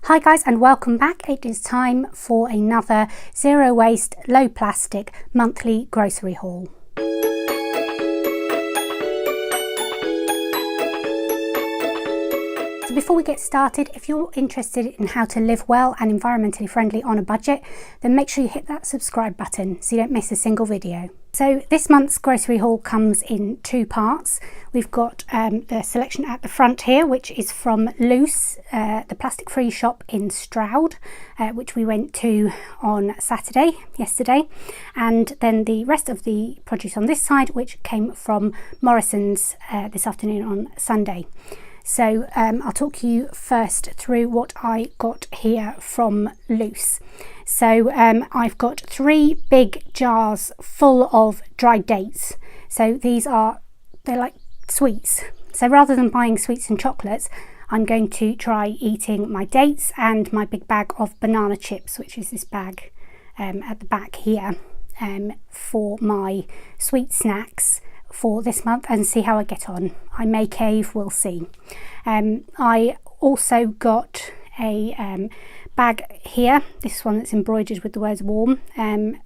Hi guys, and welcome back. It is time for another zero waste, low plastic monthly grocery haul. So before we get started, if you're interested in how to live well and environmentally friendly on a budget, then make sure you hit that subscribe button so you don't miss a single video. So this month's grocery haul comes in two parts. We've got the selection at the front here, which is from Loose, the plastic-free shop in Stroud, which we went to on yesterday. And then the rest of the produce on this side, which came from Morrison's this afternoon on Sunday. So I'll talk you first through what I got here from Loose. So I've got 3 big jars full of dried dates. So they're like sweets. So rather than buying sweets and chocolates, I'm going to try eating my dates and my big bag of banana chips, which is this bag at the back here, for my sweet snacks for this month, and see how I get on. I may cave, we'll see. I also got a bag here, this one that's embroidered with the words warm,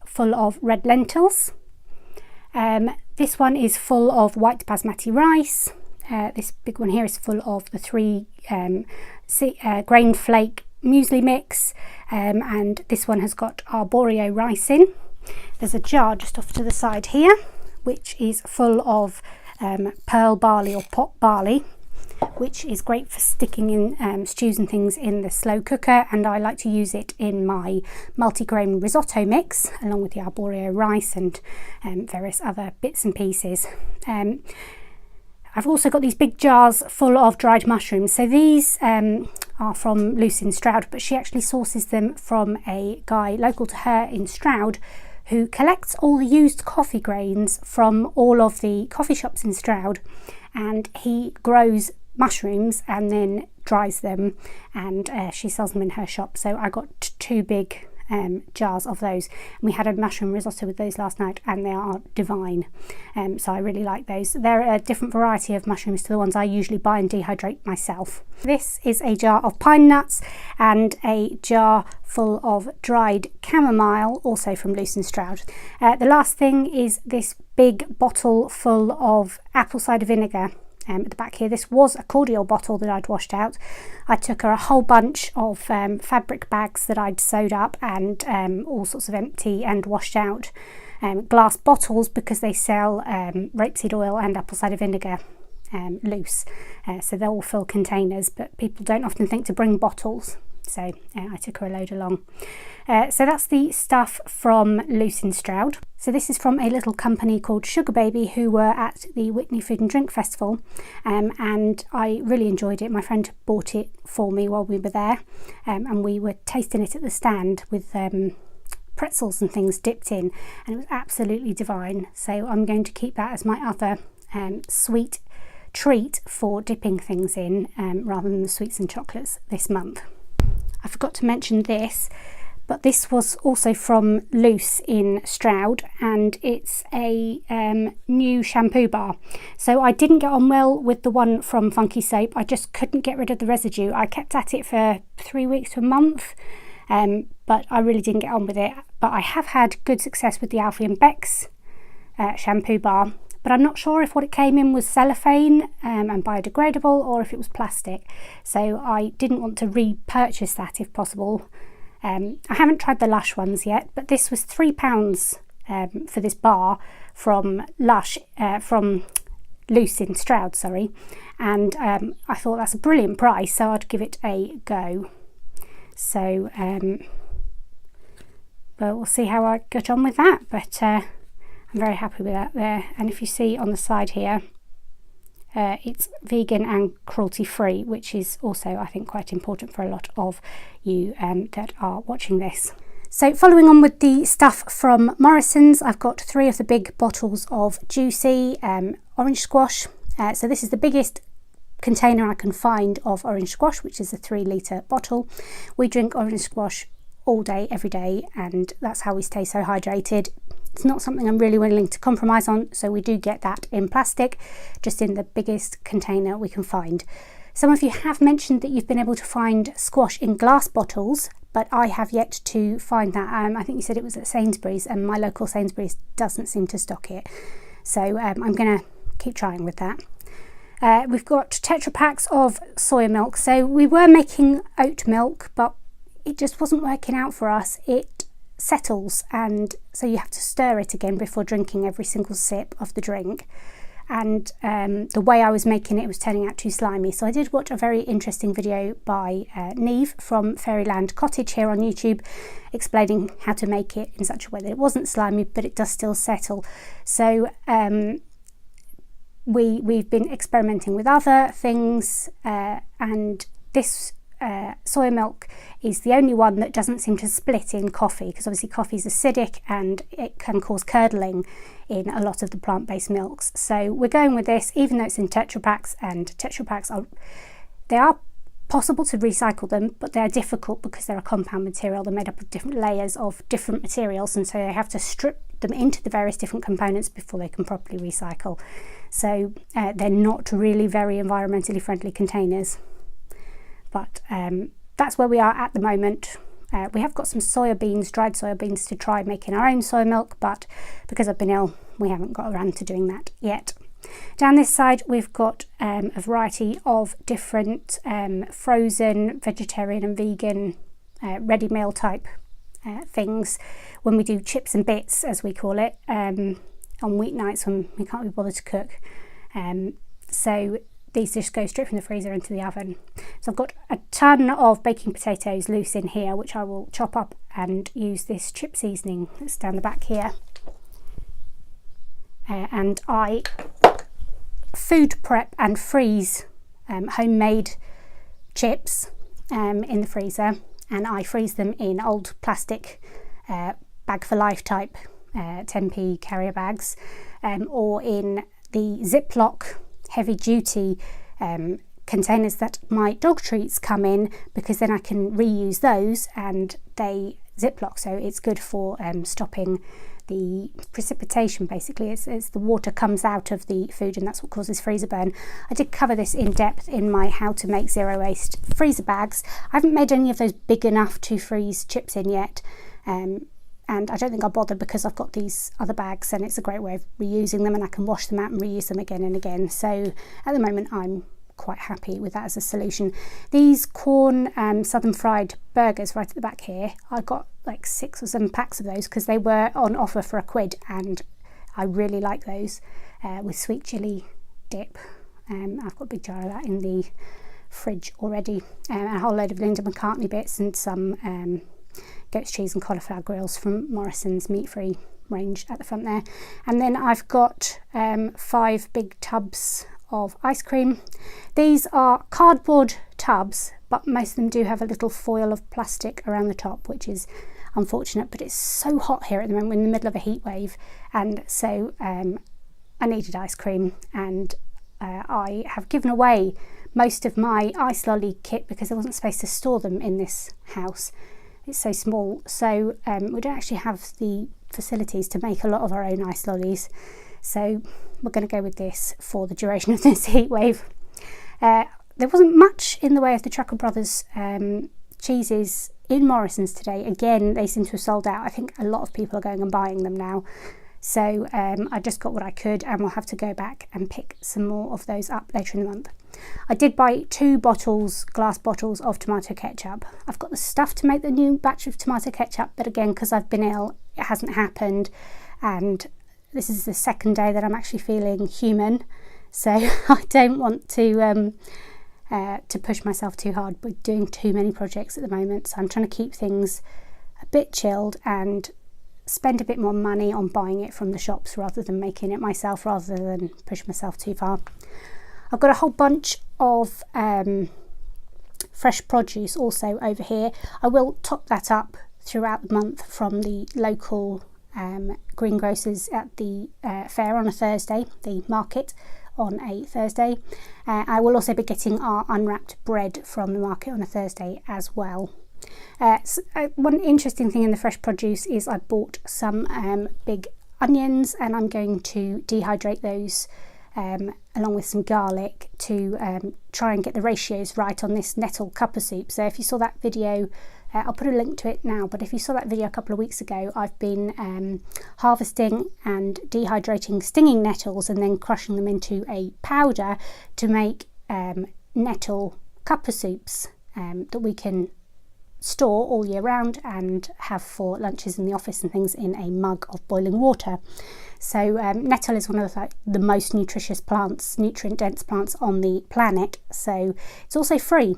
full of red lentils. This one is full of white basmati rice. This big one here is full of the 3 grain flake muesli mix, and this one has got arborio rice in. There's a jar just off to the side here which is full of pearl barley or pot barley, which is great for sticking in stews and things in the slow cooker, and I like to use it in my multigrain risotto mix along with the arborio rice and various other bits and pieces. I've also got these big jars full of dried mushrooms. So these are from Lucy in Stroud, but she actually sources them from a guy local to her in Stroud who collects all the used coffee grains from all of the coffee shops in Stroud, and he grows mushrooms and then dries them, and she sells them in her shop. So I got 2 big jars of those, and we had a mushroom risotto with those last night, and they are divine. So I really like those. They're a different variety of mushrooms to the ones I usually buy and dehydrate myself. This is a jar of pine nuts and a jar full of dried chamomile, also from Luce and Stroud. The last thing is this big bottle full of apple cider vinegar. At the back here, this was a cordial bottle that I'd washed out. I took her a whole bunch of fabric bags that I'd sewed up, and all sorts of empty and washed out glass bottles, because they sell rapeseed oil and apple cider vinegar loose. So they're all full containers, but people don't often think to bring bottles. So I took her a load along. So that's the stuff from Luce in Stroud. So this is from a little company called Sugar Baby, who were at the Witney Food and Drink Festival, and I really enjoyed it. My friend bought it for me while we were there, and we were tasting it at the stand with pretzels and things dipped in, and it was absolutely divine. So I'm going to keep that as my other sweet treat for dipping things in, rather than the sweets and chocolates this month. I forgot to mention this, but this was also from Luce in Stroud, and it's a new shampoo bar. So I didn't get on well with the one from Funky Soap. I just couldn't get rid of the residue. I kept at it for 3 weeks to a month, but I really didn't get on with it. But I have had good success with the Alfie and Beck's shampoo bar, but I'm not sure if what it came in was cellophane and biodegradable, or if it was plastic. So I didn't want to repurchase that if possible. I haven't tried the Lush ones yet, but this was £3 for this bar from Lush, from Luce in Stroud, sorry. And I thought that's a brilliant price, so I'd give it a go. So but we'll see how I get on with that. But I'm very happy with that there. And if you see on the side here, it's vegan and cruelty free, which is also, I think, quite important for a lot of you that are watching this. So following on with the stuff from Morrison's, I've got 3 of the big bottles of Juicy orange squash. So this is the biggest container I can find of orange squash, which is a 3-litre bottle. We drink orange squash all day, every day, and that's how we stay so hydrated. It's not something I'm really willing to compromise on, so we do get that in plastic, just in the biggest container we can find. Some of you have mentioned that you've been able to find squash in glass bottles, but I have yet to find that. I think you said it was at Sainsbury's, and my local Sainsbury's doesn't seem to stock it. So I'm going to keep trying with that. We've got Tetra packs of soya milk. So we were making oat milk, but it just wasn't working out for us. It settles, and so you have to stir it again before drinking every single sip of the drink. And the way I was making it was turning out too slimy. So I did watch a very interesting video by Neve from Fairyland Cottage here on YouTube, explaining how to make it in such a way that it wasn't slimy, but it does still settle. So we've been experimenting with other things, and this soya milk is the only one that doesn't seem to split in coffee, because obviously coffee is acidic and it can cause curdling in a lot of the plant-based milks. So we're going with this, even though it's in Tetra packs, and Tetra packs they are possible to recycle them, but they're difficult because they're a compound material. They're made up of different layers of different materials, and so they have to strip them into the various different components before they can properly recycle. So they're not really very environmentally friendly containers. But that's where we are at the moment. We have got some dried soya beans to try making our own soy milk, but because I've been ill, we haven't got around to doing that yet. Down this side, we've got a variety of different frozen, vegetarian and vegan ready meal type things when we do chips and bits, as we call it, on weeknights when we can't be bothered to cook. So these just go straight from the freezer into the oven. So I've got a ton of baking potatoes loose in here, which I will chop up and use this chip seasoning that's down the back here. And I food prep and freeze homemade chips in the freezer, and I freeze them in old plastic bag for life type 10p carrier bags, or in the Ziploc heavy duty containers that my dog treats come in, because then I can reuse those and they Ziploc, so it's good for stopping the precipitation. Basically it's the water comes out of the food, and that's what causes freezer burn. I did cover this in depth in my how to make zero waste freezer bags. I haven't made any of those big enough to freeze chips in yet, and I don't think I'll bother because I've got these other bags and it's a great way of reusing them, and I can wash them out and reuse them again and again. So at the moment I'm quite happy with that as a solution. These corn southern fried burgers right at the back here, I got like 6 or 7 packs of those because they were on offer for £1, and I really like those with sweet chilli dip. I've got a big jar of that in the fridge already, a whole load of Linda McCartney bits and some goat's cheese and cauliflower grills from Morrison's meat-free range at the front there. And then I've got 5 big tubs of ice cream. These are cardboard tubs, but most of them do have a little foil of plastic around the top, which is unfortunate, but it's so hot here at the moment. We're in the middle of a heat wave, and so I needed ice cream, and I have given away most of my ice lolly kit because I wasn't supposed to store them in this house. It's so small, so we don't actually have the facilities to make a lot of our own ice lollies, so we're going to go with this for the duration of this heat wave. There wasn't much in the way of the Trucker Brothers cheeses in Morrison's today. Again, they seem to have sold out. I think a lot of people are going and buying them now, so I just got what I could, and we'll have to go back and pick some more of those up later in the month. I did buy 2 glass bottles of tomato ketchup. I've got the stuff to make the new batch of tomato ketchup, but again, because I've been ill, it hasn't happened, and this is the second day that I'm actually feeling human, so I don't want to push myself too hard with doing too many projects at the moment. So I'm trying to keep things a bit chilled and spend a bit more money on buying it from the shops rather than making it myself, rather than push myself too far. I've got a whole bunch of fresh produce also over here. I will top that up throughout the month from the local greengrocers at the fair on a Thursday, the market on a Thursday. I will also be getting our unwrapped bread from the market on a Thursday as well. One interesting thing in the fresh produce is I bought some big onions, and I'm going to dehydrate those along with some garlic to try and get the ratios right on this nettle cuppa soup. So if you saw that video, I'll put a link to it now, but if you saw that video a couple of weeks ago, I've been harvesting and dehydrating stinging nettles and then crushing them into a powder to make nettle cuppa soups that we can store all year round and have for lunches in the office and things in a mug of boiling water. So nettle is one of the most nutritious plants, nutrient dense plants on the planet. So it's also free.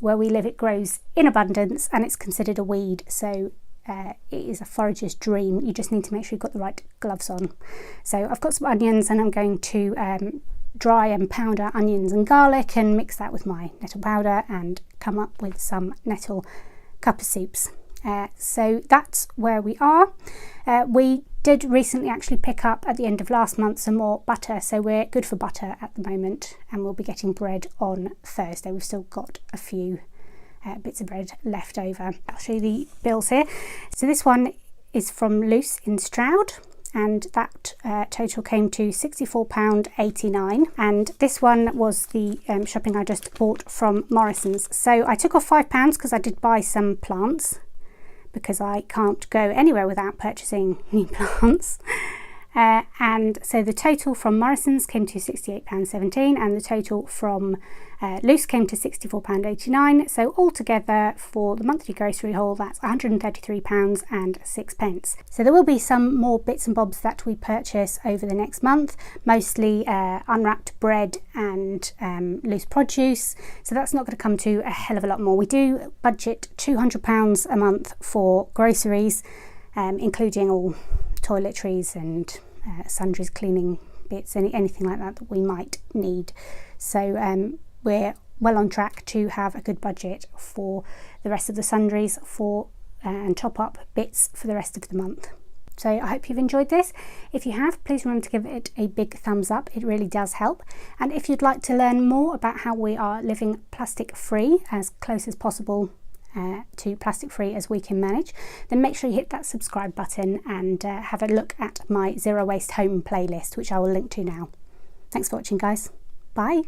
Where we live, it grows in abundance and it's considered a weed. So it is a forager's dream. You just need to make sure you've got the right gloves on. So I've got some onions and I'm going to dry and powder onions and garlic and mix that with my nettle powder and come up with some nettle cuppa soups. So that's where we are. We did recently actually pick up at the end of last month some more butter, so we're good for butter at the moment, and we'll be getting bread on Thursday. We've still got a few bits of bread left over. I'll show you the bills here. So this one is from Loose in Stroud, and that total came to £64.89, and this one was the shopping I just bought from Morrison's. So I took off £5 because I did buy some plants, because I can't go anywhere without purchasing new plants. And so the total from Morrison's came to £68.17 and the total from Loose came to £64.89. So altogether for the monthly grocery haul, that's £133.06. So there will be some more bits and bobs that we purchase over the next month, mostly unwrapped bread and loose produce. So that's not going to come to a hell of a lot more. We do budget £200 a month for groceries, including all toiletries and sundries, cleaning bits, anything like that we might need. So we're well on track to have a good budget for the rest of the sundries and top up bits for the rest of the month. So I hope you've enjoyed this. If you have, please remember to give it a big thumbs up. It really does help. And if you'd like to learn more about how we are living plastic free, as close as possible to plastic free as we can manage, then make sure you hit that subscribe button and have a look at my Zero Waste Home playlist, which I will link to now. Thanks for watching, guys. Bye.